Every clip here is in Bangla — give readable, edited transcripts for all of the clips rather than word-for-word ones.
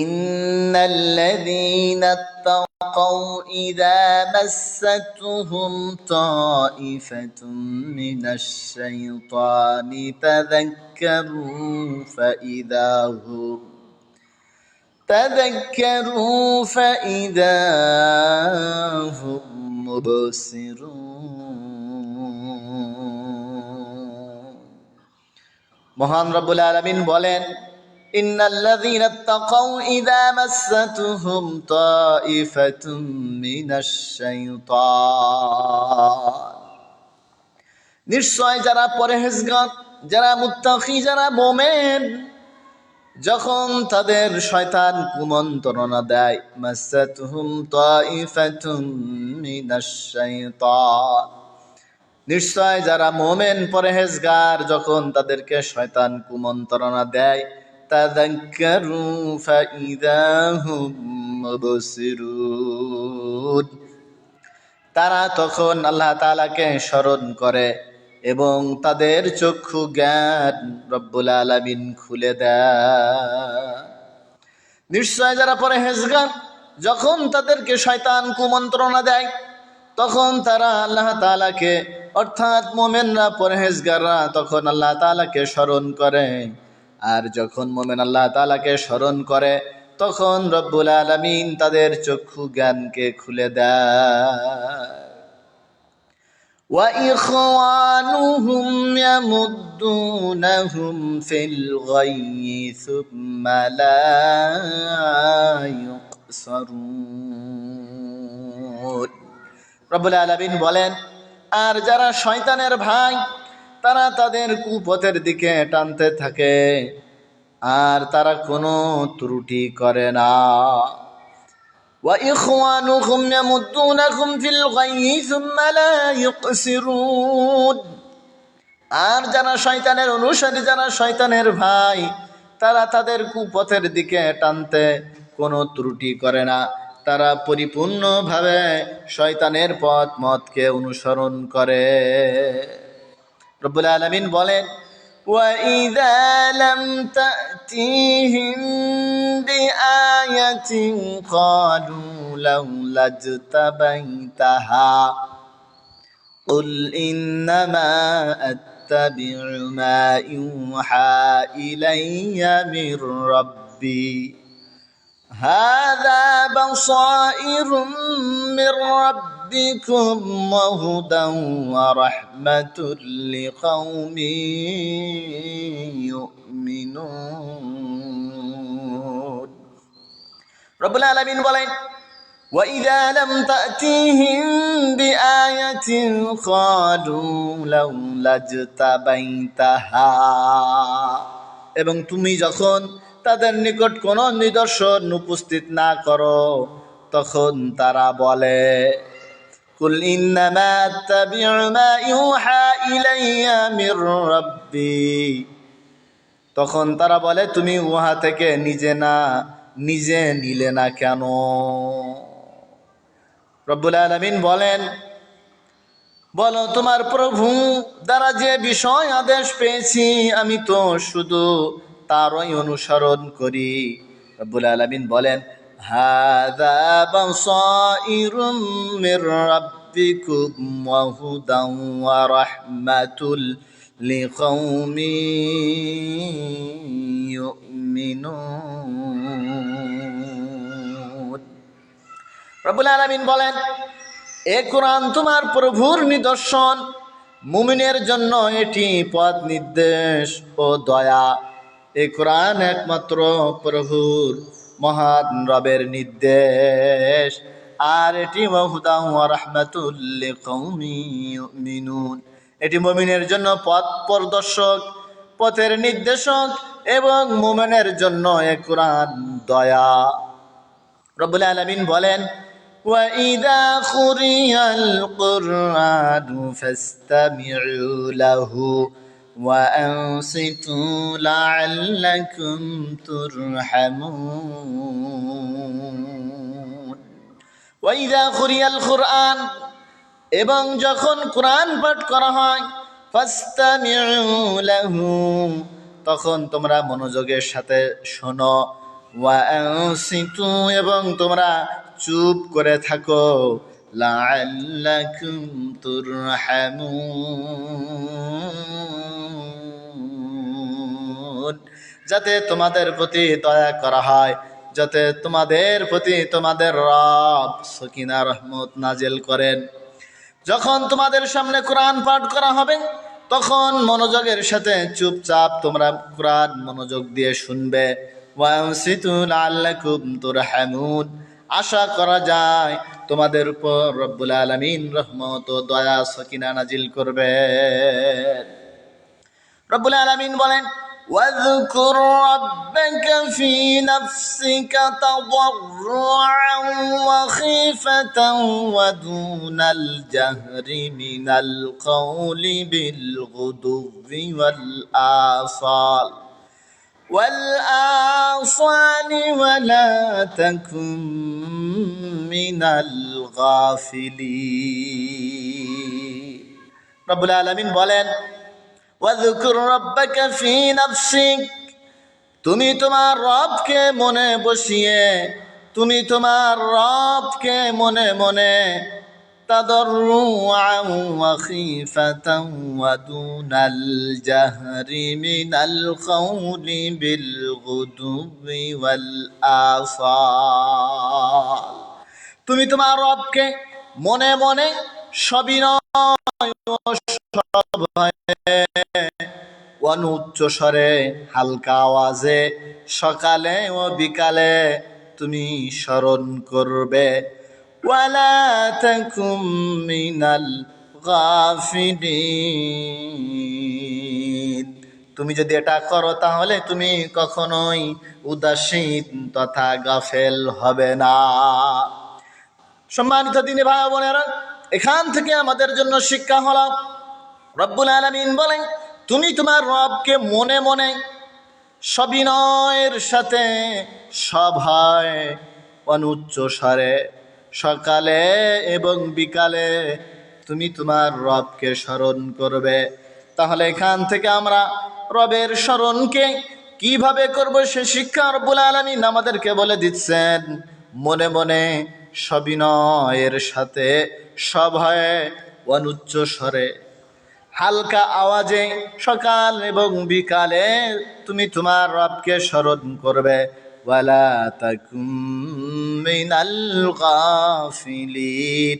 ইন্নাল্লাযীনা ইত্তাকাউ ইযা মাসসাতুহুম তাইফাতুম মিনাশ শাইতানি تذكروا فإذا هم مبصرون মহান রব্বুল আলামিন বলেন ইন্নাল্লাযীনা ইত্তাকাউ ইযা মাসসাতুহুম তাইফাতুম মিনাশ শাইতান নিশ্চয় যারা পরহেজগার, যারা মুত্তাকি, যারা মুমিন, যখন তাদের শয়তান কুমন্ত্রণা দেয়, মাসসাতুহুম তাইফাতুম মিনাশ শাইতান, নিশ্চয় যারা মুমিন পরহেজগার, যখন তাদেরকে শয়তান কুমন্ত্রণা দেয়, তাযাক্কারু ফাইযা হুম মুবসিরুন, তারা তখন আল্লাহ তাআলাকে স্মরণ করে এবং তাদের চক্ষু জ্ঞান রব্বুল আলামিন খুলে দেয়। নিশ্চয় যারা পরহেজগার, যখন তাদেরকে শয়তান কুমন্ত্রণা দেয়, তখন তারা আল্লাহ তাআলাকে, অর্থাৎ মুমিনরা পরহেজগাররা তখন আল্লাহ তাআলাকে স্মরণ করে। আর যখন মুমিন আল্লাহ তাআলাকে স্মরণ করে, তখন রব্বুল আলামিন তাদের চক্ষু জ্ঞানকে খুলে দেয়। وإخوانهم يمدونهم في الغي ثم لا يقصرون রব্বুল আলামিন বলেন, আর যারা শয়তানের ভাই, তারা তাদের কুপথের দিকে টানতে থাকে আর তারা কোনো ত্রুটি করে না। وإخوانكم يمدونكم في الغي ثم لا يقصرون, আর যারা শয়তানের অনুসারী, যারা শয়তানের ভাই, তারা তাদের কুপথের দিকে টানতে কোনো ত্রুটি করে না, তারা পরিপূর্ণভাবে শয়তানের পথ মতকে অনুসরণ করে। রব্বুল আলামিন বলেন, وَإِذَا لَمْ تَأْتِهِمْ بِآيَةٍ قَالُوا لَوْلَا اجْتَبَيْتَهَا قُلْ إِنَّمَا أَتَّبِعُ مَا يُوحَى إِلَيَّ مِنْ رَبِّي هَذَا بَصَائِرٌ مِنْ رَبِّكُمْ وَهُدًى وَرَحْمَةٌ لِقَوْمٍ يُؤْمِنُونَ রব্বুল আলামিন বলেন, وَإِذَا لَمْ تَأْتِهِمْ بِآيَةٍ قَالُوا لَوْلَا اجْتَبَيْتَهَا, এবং তুমি যখন তাদের নিকট কোনো নিদর্শন উপস্থিত না করো, তখন তারা বলে, কুল ইন্নামা আত্তাবিউ মা ইউহা ইলাইয়া মির রাব্বি, তখন তারা বলে, তুমি উহা থেকে নিজে নিলে না কেন? রব্বুল আলামিন বলেন, বলো তোমার প্রভু দ্বারা যে বিষয় আদেশ পেয়েছি, আমি তো শুধু তারই অনুসরণ করি। রব্বুল আলামিন বলেন, হাযা বাসাইরুম মির রাব্বিকুম ওয়া হুদান ওয়া রাহমাতুল লিকাওমিন ইউমিনুন। রব্বুল আলামিন বলেন, এ কোরআন তোমার প্রভুর নিদর্শন, মুমিনের জন্য এটি পথ নির্দেশ ও দয়া। এ কোরআন একমাত্র প্রভুর, মহান রবের নির্দেশ, আর এটি হুদান ওয়া রাহমাতুল লিকাওমিন ইউমিনুন, এটি মুমিনের জন্য পথ প্রদর্শক, পথের নির্দেশক, এবং মুমিনের জন্য এ কোরআন দয়া। রব্বুল আলামিন বলেন, وَإِذَا قُرِئَ الْقُرْآنُ فَاسْتَمِعُوا لَهُ وَأَنصِتُوا لَعَلَّكُمْ تُرْحَمُونَ وَإِذَا قُرِئَ الْقُرْآنُ, এবং যখন কোরআন পাঠ করা হয়, ফাস্তামিউ লাহু, তখন তোমরা মনোযোগের সাথে শোনো, ওয়ানসিতু এবং তোমরা চুপ করে থাকো, লাআল্লাকুম তুরহামুন, যাতে তোমাদের প্রতি দয়া করা হয়, যাতে তোমাদের প্রতি তোমাদের রব সকিনা রহমত নাজিল করেন। যখন তোমাদের সামনে কোরআন পাঠ করা হবে তখন মনোযোগের সাথে চুপচাপ তোমরা কোরআন মনোযোগ দিয়ে শুনবে। ওয়ানসিতু লাআল্লাকুম তুরহামুন, আশা করা যায় তোমাদের উপর রব্বুল আলামিন রহমত ও দয়া সকিনা নাজিল করবেন। রব্বুল আলামিন বলেন, واذكر ربك في نفسك تضرعا وخيفة ودون الجهر من القول بالغدو والآصال ولا تكن من الغافلين। رب العالمين বলেন, ওয়াযকুর রাব্বাকা ফি নাফসিক, তুমি তোমার রবকে মনে বসিয়ে, তুমি তোমার রবকে মনে মনে, তাদাররুআন ওয়া খীফাতান ওয়া দুনাল জাহরি মিনাল কওলি বিল গুদুবি ওয়াল আসাল, তুমি তোমার রবকে মনে মনে সবিনয় ও সভয়ে, অনুচ্চ স্বরে হালকা আওয়াজে সকালে ও বিকালে তুমি স্মরণ করবে। ওয়ালা তাকুম মিনাল গাফিলিন, তুমি যদি এটা করো তাহলে তুমি কখনোই উদাসীন তথা গাফেল হবে না। সম্মানিত দিনী ভাই বোনেরা, এখান থেকে আমাদের জন্য শিক্ষা হলো, রব্বুল আলামিন বলেন, তুমি তোমার রবকে মনে মনে সবিনয়ের সাথে সভয় অনুচ্চ স্বরে সকালে এবং বিকালে তুমি তোমার রবকে স্মরণ করবে। তাহলে এখান থেকে আমরা রবের স্মরণকে কিভাবে করব সে শিক্ষা রব্বুল আলামিন আমাদেরকে বলে দিচ্ছেন। মনে মনে সবিনয়ের সাথে সভয়ে অনুচ্চ স্বরে হালকা আওয়াজে সকাল এবং বিকালে তুমি তোমার রবকে স্মরণ করবে। ওয়ালা তাকুম মিনাল গাফিলিন,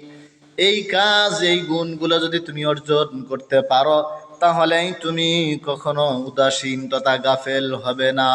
এই কাজ, এই গুণগুলো যদি তুমি অর্জন করতে পারো তাহলেই তুমি কখনো উদাসীন তথা গাফেল হবে না।